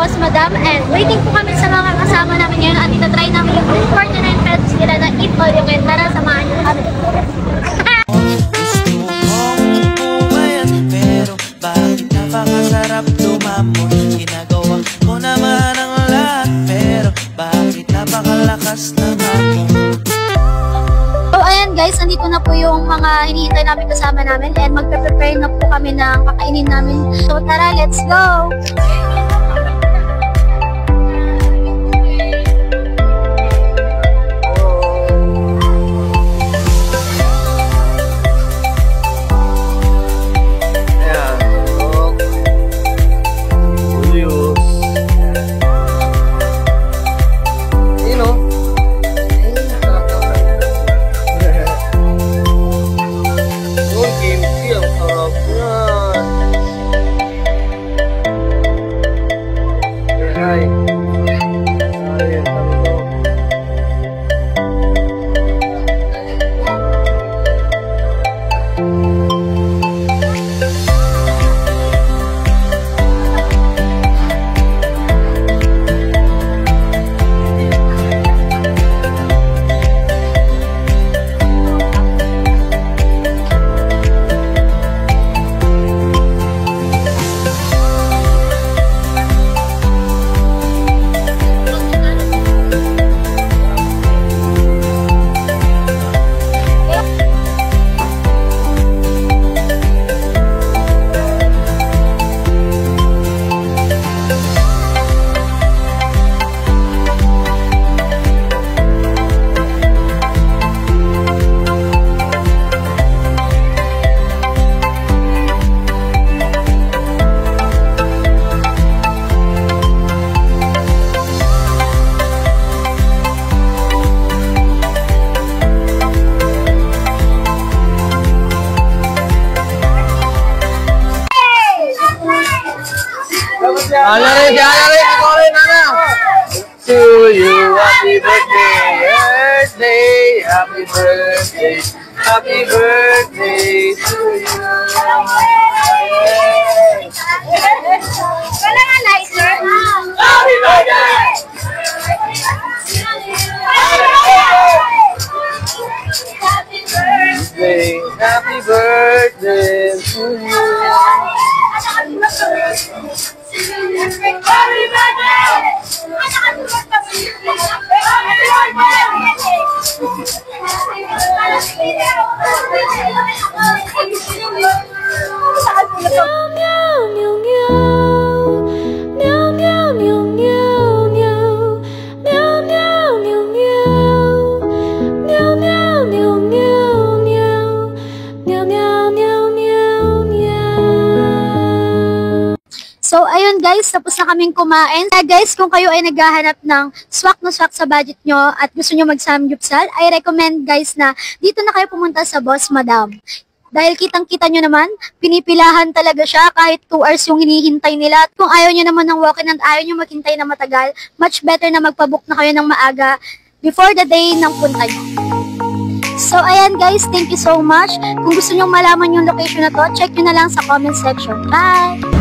Boss Madam and waiting po kami sa mga kasama namin ngayon at itatry namin yung 49 pesos nila na eat all you can. Tara, samahan nyo kami. Gusto kong umayan pero bakit napakasarap lumamon? Ginagawa ko naman ang lahat pero bakit napakalakas ng hamon? So ayan guys, andito na po yung mga hinihintay namin kasama namin and magpe-prepare na po kami ng kakainin namin. So tara, let's go! Alari, ako rin, Nana. To you, happy birthday, happy birthday, happy birthday to you. Wala nga lighter. Happy birthday! Happy birthday to you. So, ayun guys, tapos na kaming kumain. Kaya guys, kung kayo ay naghahanap ng swak na swak sa budget nyo at gusto nyo mag-samgyupsal, I recommend guys na dito na kayo pumunta sa Boss Madam. Dahil kitang-kita nyo naman, pinipilahan talaga siya kahit 2 hours yung hinihintay nila. At kung ayaw nyo naman ng walk-in and ayaw nyo maghintay na matagal, much better na magpabook na kayo ng maaga before the day ng punta nyo. So, ayan guys, thank you so much. Kung gusto nyo malaman yung location na to, check nyo na lang sa comment section. Bye!